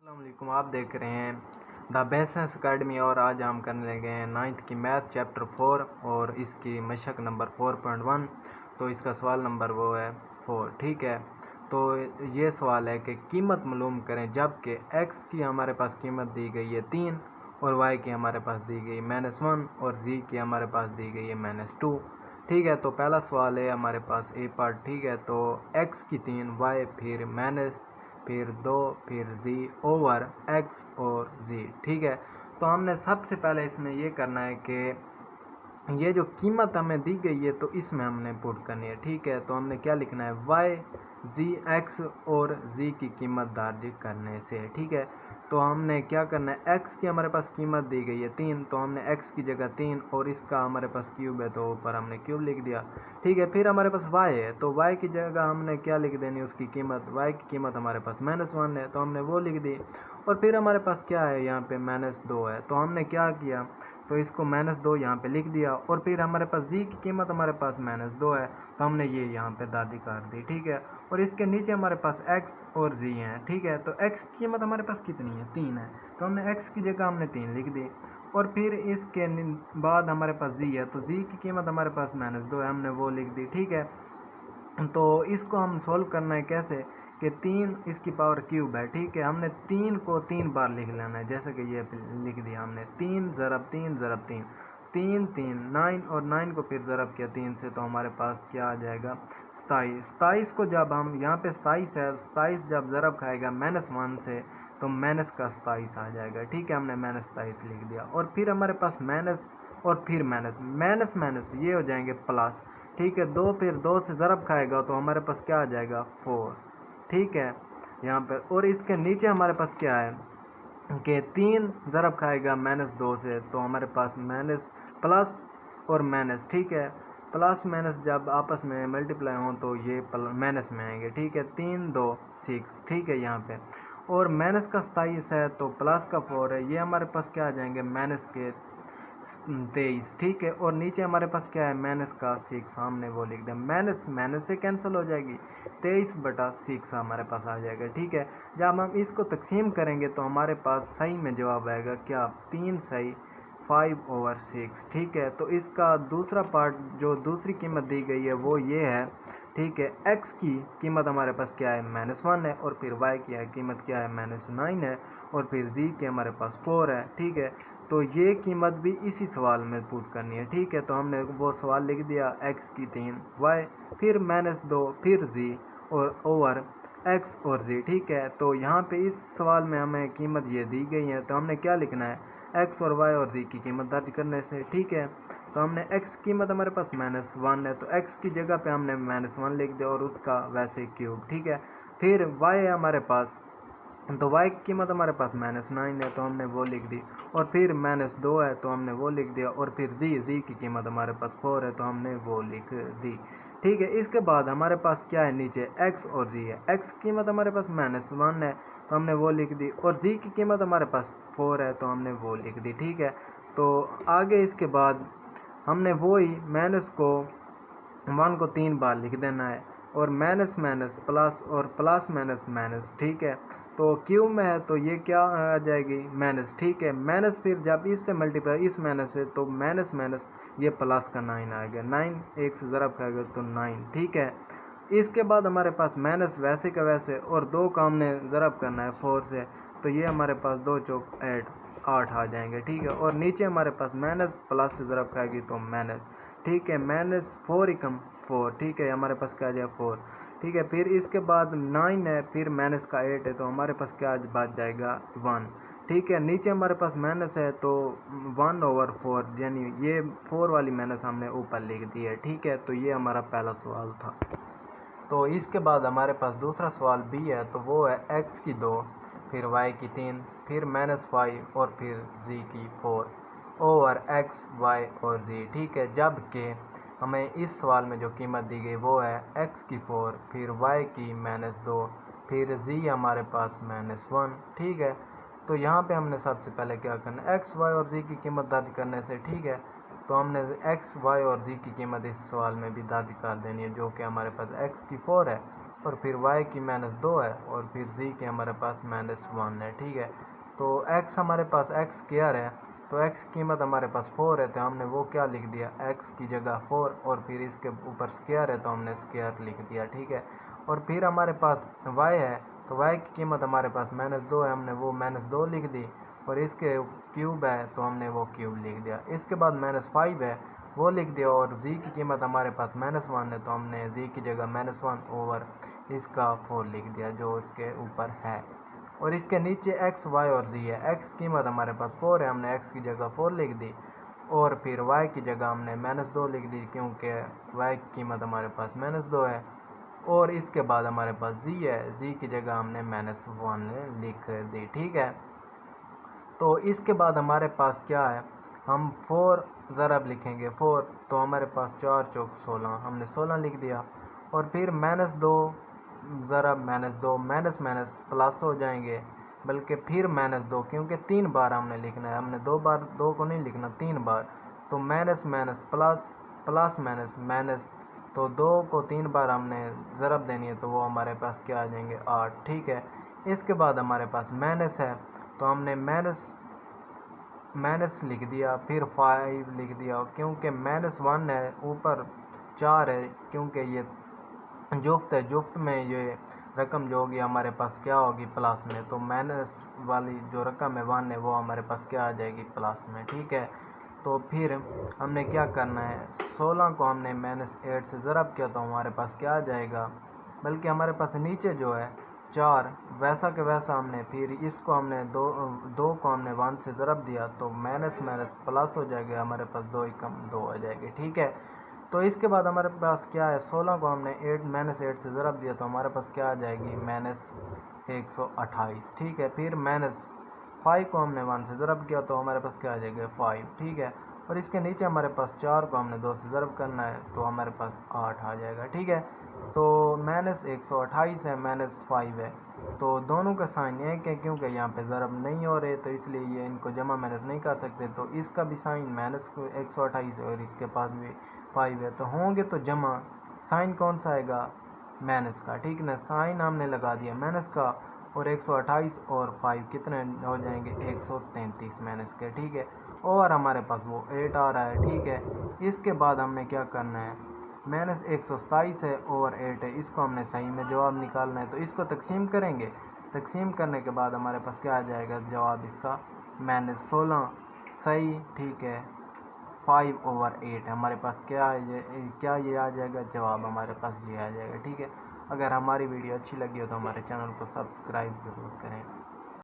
अस्सलामुअलैकुम। आप देख रहे हैं द बेसेंस अकेडमी और आज हम करने लगे हैं 9th की मैथ चैप्टर 4 और इसकी मशक नंबर 4.1। तो इसका सवाल नंबर वो है 4। ठीक है, तो ये सवाल है कि कीमत मालूम करें जबकि x की हमारे पास कीमत दी गई है 3 और y की हमारे पास दी गई -1 और z की हमारे पास दी गई है -2। ठीक है, तो पहला सवाल है हमारे पास ए पार्ट। ठीक है, तो x की 3, y फिर 2 फिर z ओवर x और z। ठीक है, तो हमने सबसे पहले इसमें ये करना है कि ये जो कीमत हमें दी गई है तो इसमें हमने पुट करनी है। ठीक है, तो हमने क्या लिखना है y z x और z की कीमत दर्ज करने से। ठीक है, तो हमने क्या करना है x की हमारे पास कीमत दी गई है 3, तो हमने x की जगह 3 और इसका हमारे पास क्यूब है तो ऊपर हमने क्यूब लिख दिया। ठीक है, फिर हमारे पास y है तो y की जगह हमने क्या लिख देनी उसकी कीमत, y की कीमत हमारे पास -1 है तो हमने वो लिख दी। और फिर हमारे पास क्या है यहाँ पे -2 है तो हमने क्या किया तो इसको -2 यहाँ पे लिख दिया। और फिर हमारे पास z की कीमत हमारे पास -2 है तो हमने ये यहाँ पे दर्ज कर दी। ठीक है, और इसके नीचे हमारे पास x और z हैं। ठीक है, तो x की कीमत हमारे पास कितनी है 3 है तो हमने x की जगह हमने 3 लिख दी। और फिर इसके बाद हमारे पास z है तो z की कीमत हमारे पास -2 है, हमने वो लिख दी। ठीक है, तो इसको हम सोल्व करना है कैसे कि 3 इसकी पावर क्यूब है। ठीक है, हमने 3 को 3 बार लिख लेना है जैसे कि ये लिख दिया हमने 3 ज़रब 3 ज़रब 3 3 3 9 और 9 को फिर ज़रब किया 3 से तो हमारे पास क्या आ जाएगा 27। 27 को जब हम यहाँ पे 27 है 27 जब ज़रब खाएगा -1 से तो माइनस का 27 आ जाएगा। ठीक है, हमने -27 लिख दिया। और फिर हमारे पास माइनस और फिर माइनस माइनस ये हो जाएंगे प्लस। ठीक है, 2 फिर 2 से ज़रब खाएगा तो हमारे पास क्या आ जाएगा 4। ठीक है, यहाँ पर और इसके नीचे हमारे पास क्या है कि 3 ज़रब खाएगा -2 से तो हमारे पास माइनस प्लस और माइनस। ठीक है, प्लस माइनस जब आपस में मल्टीप्लाई हों तो ये माइनस में आएंगे। ठीक है, 3 2 6। ठीक है, यहाँ पे और माइनस का 27 है तो प्लस का 4 है, ये हमारे पास क्या आ जाएंगे माइनस के 23। ठीक है, और नीचे हमारे पास क्या है माइनस का 6, हमने वो लिख दिया। माइनस माइनस से कैंसिल हो जाएगी 23/6 हमारे पास आ जाएगा। ठीक है, जब हम इसको तकसीम करेंगे तो हमारे पास सही में जवाब आएगा क्या 3 सही 5/6। ठीक है, तो इसका दूसरा पार्ट जो दूसरी कीमत दी गई है वो ये है। ठीक है, x की कीमत हमारे पास क्या है -1 है और फिर y की कीमत क्या है -9 है और फिर z की हमारे पास 4 है। ठीक है, तो ये कीमत भी इसी सवाल में पुट करनी है। ठीक है, तो हमने वो सवाल लिख दिया x की 3 y फिर -2 फिर z और ओवर x और z। ठीक है, तो यहाँ पे इस सवाल में हमें कीमत ये दी गई है तो हमने क्या लिखना है x और y और z की कीमत दर्ज करने से। ठीक है, तो हमने x कीमत हमारे पास -1 है तो x की जगह पे हमने -1 लिख दिया और उसका वैसे क्यूब। ठीक है, फिर y है हमारे पास तो y की कीमत हमारे पास -9 है तो हमने वो लिख दी। और फिर -2 है तो हमने वो लिख दिया। और फिर z की कीमत हमारे पास 4 है तो हमने वो लिख दी। ठीक है, इसके बाद हमारे पास क्या है नीचे x और z है। x की कीमत हमारे पास -1 है तो हमने वो लिख दी और z की कीमत हमारे पास 4 है तो हमने वो लिख दी। ठीक है, तो आगे इसके बाद हमने वही माइनस को 1 को 3 बार लिख देना है और माइनस माइनस प्लस और प्लस माइनस माइनस। ठीक है, तो क्यूब में है तो ये क्या आ जाएगी माइनस। ठीक है, माइनस फिर जब इससे मल्टीप्लाई इस माइनस से तो माइनस माइनस ये प्लस का 9 आ गया। 9 एक से ज़रब खाएगा तो 9। ठीक है, इसके बाद हमारे पास माइनस वैसे का वैसे और 2 का हमने ज़रब करना है 4 से तो ये हमारे पास 2 चौक 8 आ जाएंगे। ठीक है, और नीचे हमारे पास माइनस प्लस से ज़रब खाएगी तो माइनस। ठीक है, -4 एकम 4। ठीक है, हमारे पास क्या आ जाएगा 4। ठीक है, फिर इसके बाद 9 है फिर माइनस का 8 है तो हमारे पास क्या बच जाएगा 1। ठीक है, नीचे हमारे पास माइनस है तो 1/4 यानी ये 4 वाली माइनस हमने ऊपर लिख दी है। ठीक है, तो ये हमारा पहला सवाल था। तो इसके बाद हमारे पास दूसरा सवाल बी है तो वो है x की 2 फिर y की 3 फिर -5 और फिर z की 4 ओवर x y और z। ठीक है, जबकि हमें इस सवाल में जो कीमत दी गई वो है x की 4 फिर y की -2 फिर z हमारे पास -1। ठीक है, तो यहाँ पे हमने सबसे पहले क्या करना है x y और z की कीमत दर्ज करने से। ठीक है, तो हमने x y और z की कीमत इस सवाल में भी दर्ज कर देनी है जो कि हमारे पास x की 4 है और फिर y की -2 है और फिर z की हमारे पास -1 है। ठीक है, तो x हमारे पास x स्क्वायर है, तो x की कीमत हमारे पास 4 है, तो हमने वो क्या लिख दिया, x की जगह 4, और फिर इसके ऊपर स्क्वायर है तो हमने स्क्वायर लिख दिया। ठीक है, और फिर हमारे पास y है, तो y की कीमत हमारे पास -2 है, हमने वो -2 लिख दी, और इसके क्यूब है तो हमने वो क्यूब लिख दिया। इसके बाद -5 है वो लिख दिया, और z की कीमत हमारे पास -1 है, तो हमने z की जगह -1 ओवर इसका 4 लिख दिया जो इसके ऊपर है। और इसके नीचे x, y और z है। x की कीमत हमारे पास 4 है, हमने x की जगह 4 लिख दी, और फिर y की जगह हमने -2 लिख दी क्योंकि y की कीमत हमारे पास -2 है। और इसके बाद हमारे पास z है, z की जगह हमने -1 लिख दी। ठीक है, तो इसके बाद हमारे पास क्या है, हम 4 ज़रब लिखेंगे 4, तो हमारे पास 4 चौक 16, हमने 16 लिख दिया, और फिर -2 ज़रब -2 माइनस माइनस प्लस हो जाएंगे, बल्कि फिर -2 क्योंकि 3 बार हमने लिखना है, हमने 2 बार 2 को नहीं लिखना, 3 बार, तो minus minus plus, plus minus minus, तो 2 को 3 बार हमने ज़रब देनी है, तो वो हमारे पास क्या आ जाएंगे 8। ठीक है, इसके बाद हमारे पास माइनस है, तो हमने माइनस लिख दिया, फिर 5 लिख दिया क्योंकि -1 है, ऊपर 4 है क्योंकि ये जुफ्त है, जुफ्त में ये रकम जो होगी हमारे पास क्या होगी प्लस में, तो माइनस वाली जो रकम है 1 है वो हमारे पास क्या आ जाएगी प्लस में। ठीक है, तो फिर हमने क्या करना है, 16 को हमने -8 से ज़रब किया तो हमारे पास क्या आ जाएगा, बल्कि हमारे पास नीचे जो है 4 वैसा के वैसा हमने फिर इसको हमने 2 को हमने 1 से ज़रब दिया, तो माइनस माइनस प्लस हो जाएगा, हमारे पास 2 एकम 2 आ जाएगी। ठीक है, तो इसके बाद हमारे पास क्या है, 16 को हमने -8 से ज़रब दिया तो हमारे पास क्या आ जाएगी -128। ठीक है, फिर -5 को हमने 1 से ज़रब किया तो हमारे पास क्या आ जाएगा 5। ठीक है, और इसके नीचे हमारे पास 4 को हमने 2 से ज़रब करना है तो हमारे पास 8 आ जाएगा। ठीक है, तो -128 है, -5 है, तो दोनों का साइन एक है क्योंकि यहाँ पे ज़रब नहीं हो रहे, तो इसलिए ये इनको जमा माइनस नहीं कर सकते, तो इसका भी साइन -128 है और इसके पास भी 5 है, तो होंगे तो जमा, साइन कौन सा आएगा माइनस का। ठीक ना, साइन हमने लगा दिया माइनस का, और 128 और 5 कितने हो जाएंगे 133 माइनस के। ठीक है, और हमारे पास वो 8 आ रहा है। ठीक है, इसके बाद हमने क्या करना है, -127 है और 8 है, इसको हमने सही में जवाब निकालना है, तो इसको तकसीम करेंगे, तकसीम करने के बाद हमारे पास क्या आ जाएगा जवाब इसका -16 सही। ठीक है, 5/8 हमारे पास क्या ये आ जाएगा जवाब, हमारे पास ये आ जाएगा। ठीक है, अगर हमारी वीडियो अच्छी लगी हो तो हमारे चैनल को सब्सक्राइब ज़रूर करें।